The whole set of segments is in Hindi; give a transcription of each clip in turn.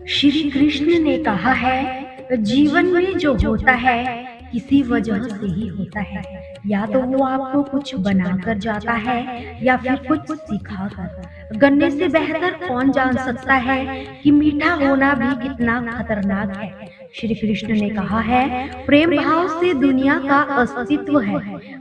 श्री कृष्ण ने कहा है, जीवन में जो होता है किसी वजह से ही होता है। या तो वो आपको कुछ बनाकर जाता है या फिर कुछ सिखाकर। गन्ने से बेहतर कौन जान सकता है कि मीठा होना भी कितना खतरनाक है। श्री कृष्ण ने कहा है, प्रेम भाव से दुनिया का अस्तित्व है,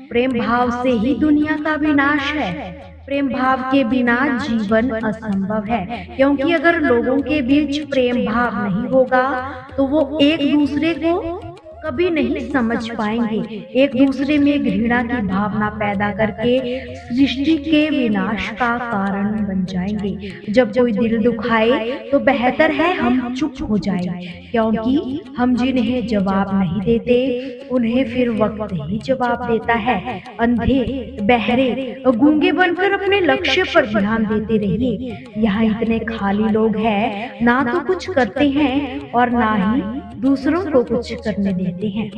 प्रेम भाव से ही दुनिया का विनाश है। प्रेम भाव के बिना जीवन असंभव है, क्योंकि अगर लोगों के बीच प्रेम भाव नहीं होगा तो वो एक दूसरे को कभी नहीं समझ पाएंगे। एक दूसरे में घृणा की भावना पैदा करके सृष्टि के विनाश का कारण बन जाएंगे। जब कोई दिल दुखाए तो बेहतर है हम चुप हो जाएं, क्योंकि हम जिन्हें जवाब नहीं देते उन्हें फिर वक्त ही जवाब देता है। अंधे, बहरे, गूंगे बनकर अपने लक्ष्य पर ध्यान देते रहिए। यहाँ इतने खाली लोग हैं, ना तो कुछ करते हैं और ना ही दूसरों को कुछ करने देते हैं।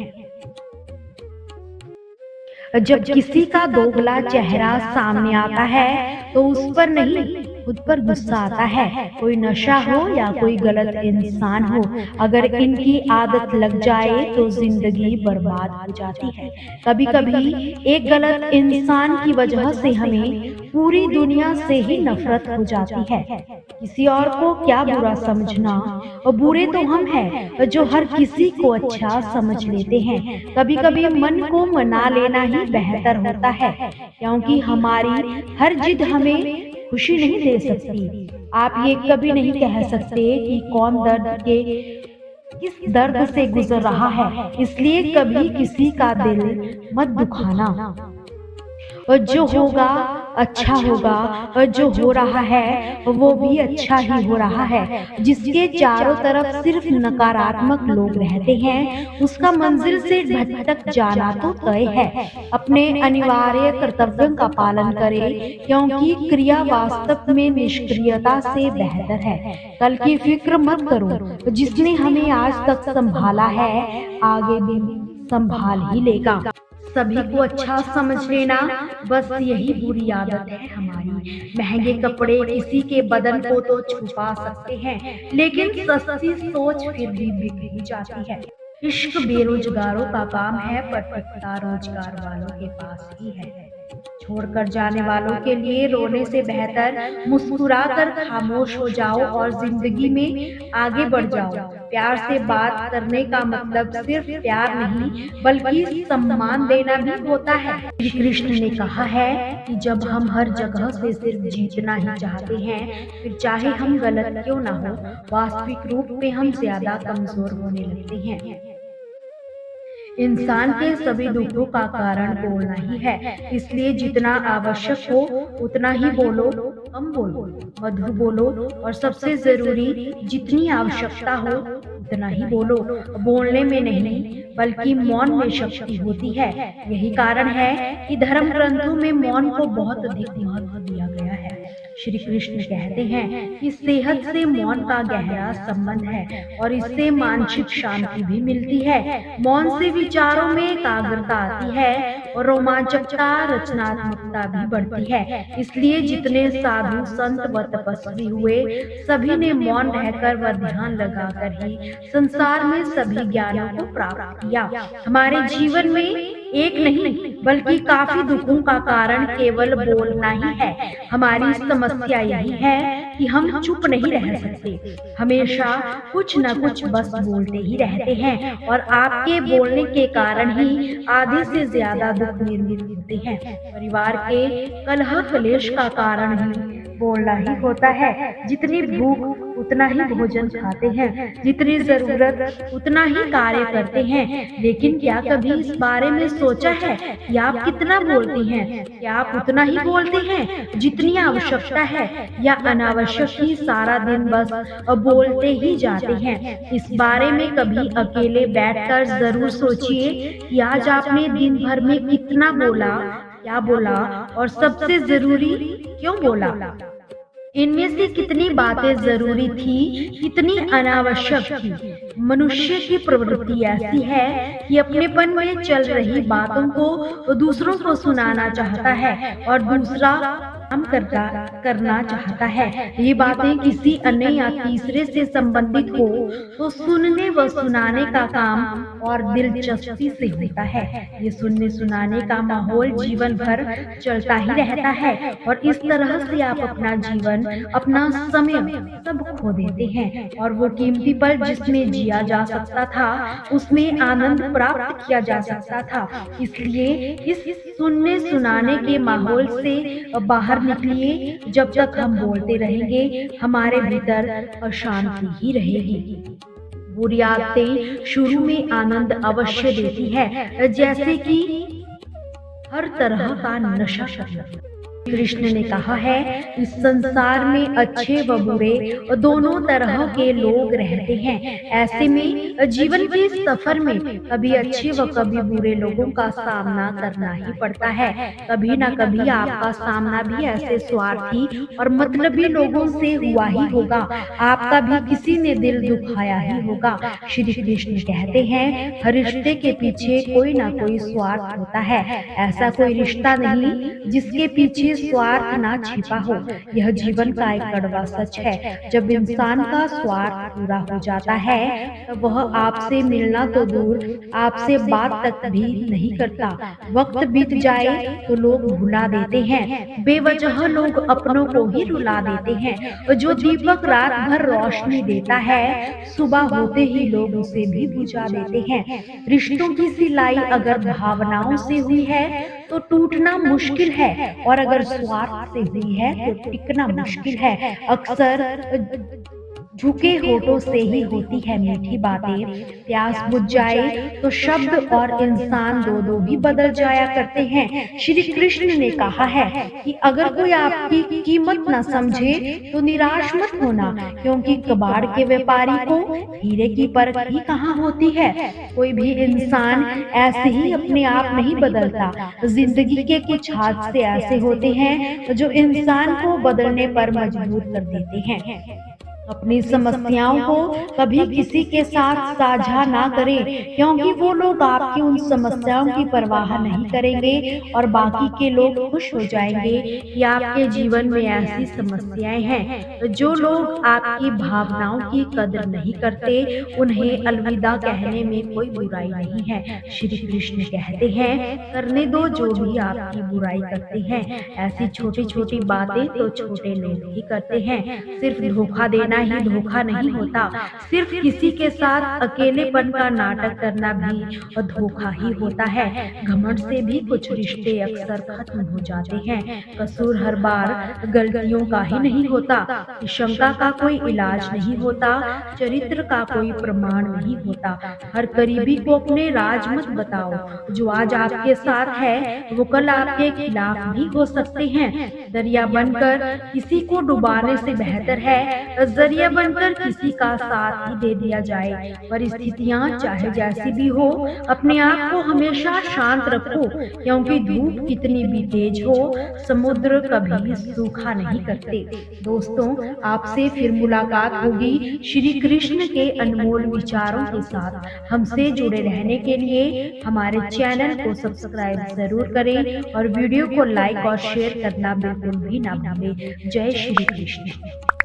जब किसी का दोगला चेहरा सामने आता है तो उस पर नहीं, खुद पर गुस्सा आता है। कोई नशा हो या कोई गलत इंसान हो, अगर इनकी आदत लग जाए तो जिंदगी बर्बाद हो जाती है। कभी कभी एक गलत इंसान की वजह से हमें पूरी दुनिया से ही नफरत हो जाती है। किसी और को क्या बुरा समझना, और बुरे तो हम हैं जो हर किसी को अच्छा समझ लेते हैं। कभी कभी मन को मना लेना ही बेहतर होता है, क्योंकि हमारी हर जिद हमें खुशी नहीं दे सकती। आप ये कभी नहीं कह सकते कि कौन किस दर्द से गुजर रहा है, इसलिए कभी किसी का दिल मत दुखाना। और जो होगा अच्छा होगा, और जो हो रहा है वो भी अच्छा ही हो रहा है। जिसके चारों तरफ सिर्फ नकारात्मक लोग रहते हैं उसका मंजिल से भटक जाना तो तय है। अपने अनिवार्य कर्तव्यों का पालन करें, क्योंकि क्रिया वास्तव में निष्क्रियता से बेहतर है। कल की फिक्र मत करो, जिसने हमें आज तक संभाला है आगे भी संभाल ही लेगा। सभी को अच्छा समझ लेना, बस यही बुरी आदत है हमारी। महंगे कपड़े किसी के बदन को तो छुपा सकते हैं, लेकिन सस्ती सोच फिर भी बिक ही जाती है। इश्क बेरोजगारों का काम है, पर टिकता रोजगार वालों के पास ही है। छोड़कर जाने वालों के लिए रोने से बेहतर मुस्कुराकर खामोश हो जाओ और जिंदगी में आगे बढ़ जाओ। प्यार से बात करने का मतलब सिर्फ प्यार नहीं, बल्कि सम्मान देना भी होता है। श्री कृष्ण ने कहा है कि जब हम हर जगह से सिर्फ जीतना ही चाहते हैं, फिर चाहे हम गलत क्यों ना हो, वास्तविक रूप में हम ज्यादा कमजोर होने लगते हैं। इंसान के सभी दुखों का कारण बोलना ही है, इसलिए जितना आवश्यक हो उतना ही बोलो, कम बोलो, मधुर बोलो, और सबसे जरूरी जितनी आवश्यकता हो उतना ही बोलो। बोलने में नहीं बल्कि मौन में शक्ति होती है। यही कारण है कि धर्म ग्रंथों में मौन को बहुत अधिक महत्व दिया गया है। श्री कृष्ण कहते हैं कि सेहत से मौन का गहरा संबंध है और इससे मानसिक शांति भी मिलती है। मौन से विचारों में एकाग्रता आती है और रोमांचकता, रचनात्मकता भी बढ़ती है। इसलिए जितने साधु, संत व तपस्वी हुए, सभी ने मौन रहकर व ध्यान लगाकर ही संसार में सभी ज्ञानों को प्राप्त किया। हमारे जीवन में एक नहीं बल्कि काफी दुखों का कारण केवल बोलना ही है। हमारी समस्या यही है कि हम चुप नहीं रह सकते, हमेशा कुछ न कुछ बस बोलते ही रहते हैं, और आपके बोलने के कारण ही आधे से ज्यादा दुख निर्मित होते हैं। परिवार के कलह क्लेश का कारण ही बोलना ही होता है। जितनी भूख उतना ही भोजन खाते हैं, जितनी जरूरत उतना ही कार्य करते हैं। लेकिन क्या कभी इस बारे में सोचा है कि आप कितना बोलते हैं? क्या आप उतना ही बोलते हैं जितनी आवश्यकता है, या अनावश्यक ही सारा दिन बस बोलते ही जाते हैं? इस बारे में कभी अकेले बैठकर जरूर सोचिए कि आज आपने दिन भर में कितना बोला, क्या बोला, और सबसे जरूरी क्यों बोला। इनमें से कितनी बातें जरूरी थी, कितनी अनावश्यक थी। मनुष्य की प्रवृत्ति ऐसी है कि अपनेपन में चल रही बातों को दूसरों को सुनाना चाहता है, और दूसरा करना चाहता है। ये बातें किसी अन्य या तीसरे से संबंधित हो तो सुनने व सुनाने का काम और दिलचस्पी से होता है। ये सुनने सुनाने का माहौल जीवन भर चलता ही रहता है और इस तरह से आप अपना जीवन, अपना समय सब खो देते हैं और वो कीमती पल जिसमें जिया जा सकता था, उसमें आनंद प्राप्त किया जा सकता था। इसलिए इस सुनने सुनाने के माहौल से बाहर निकलिए। जब तक हम बोलते रहेंगे हमारे भीतर अशांति ही रहेगी। बुरी आदतें शुरू में आनंद अवश्य देती है, जैसे कि हर तरह का नशा करना। कृष्ण ने कहा है इस संसार में अच्छे व बुरे दोनों तरह के लोग रहते हैं। ऐसे में जीवन के सफर में कभी अच्छे व कभी बुरे लोगों का सामना करना ही पड़ता है। कभी न कभी आपका सामना भी ऐसे स्वार्थी और मतलबी लोगों से हुआ ही होगा। आपका भी किसी ने दिल दुखाया ही होगा। श्री कृष्ण कहते हैं हर रिश्ते के पीछे कोई ना कोई स्वार्थ होता है। ऐसा कोई रिश्ता नहीं जिसके पीछे स्वार्थ ना छिपा हो। यह जीवन का एक कड़वा सच है। जब इंसान का स्वार्थ पूरा हो जाता है तो वह आपसे मिलना तो दूर, आपसे बात तक भी नहीं करता। वक्त बीत जाए तो लोग भुला देते हैं, बेवजह लोग अपनों को ही रुला देते हैं। जो दीपक रात भर रोशनी देता है, सुबह होते ही लोग उसे भी बुझा देते हैं। रिश्तों की सिलाई अगर भावनाओं से हुई है तो टूटना मुश्किल है और अगर स्वार्थ से हुई है तो टिकना मुश्किल है। अक्सर झुके होठों से ही होती है मीठी बातें। प्यास बुझ जाए तो शब्द और इंसान दो दो भी बदल जाया करते हैं। श्री कृष्ण ने कहा है कि अगर कोई आपकी कीमत न समझे तो निराश मत होना, क्योंकि कबाड़ के व्यापारी को हीरे की परख ही कहाँ होती है। कोई भी इंसान ऐसे ही अपने आप नहीं बदलता। जिंदगी के कुछ हादसे ऐसे होते हैं जो इंसान को बदलने पर मजबूर कर देते हैं। अपनी समस्याओं को कभी किसी के साथ साझा ना करें, क्योंकि वो लोग आपकी उन समस्याओं की परवाह नहीं करेंगे और बाकी के लोग खुश हो जाएंगे कि आपके जीवन में ऐसी समस्याएं हैं। जो लोग आपकी भावनाओं की कदर नहीं करते, उन्हें अलविदा कहने में कोई बुराई नहीं है। श्री कृष्ण कहते हैं करने दो जो भी आपकी बुराई करते हैं। ऐसी छोटी छोटी बातें तो छोटे लोग ही करते हैं। सिर्फ धोखा देना ही धोखा नहीं होता, सिर्फ किसी के साथ अकेलेपन का नाटक करना भी धोखा ही होता है। घमंड से भी कुछ रिश्ते अक्सर खत्म हो जाते हैं। कसूर हर बार गलतियों का ही नहीं होता, शंका का कोई इलाज नहीं होता, चरित्र का कोई प्रमाण नहीं होता। हर करीबी को अपने राज मत बताओ। जो आज आपके साथ है वो कल आपके खिलाफ भी हो सकते हैं। दरिया बनकर किसी को डुबाने से बेहतर है जरिया बनकर किसी का साथ ही दे दिया जाए। परिस्थितियां चाहे जैसी भी हो, अपने आप को हमेशा शांत रखो, क्योंकि धूप कितनी भी तेज हो, समुद्र कभी सूखा नहीं करते। दोस्तों, आपसे फिर मुलाकात होगी श्री कृष्ण के अनमोल विचारों के साथ। हमसे जुड़े रहने के लिए हमारे चैनल को सब्सक्राइब जरूर करें और वीडियो को लाइक और शेयर करना बिल्कुल भी ना भूलें। जय श्री कृष्ण।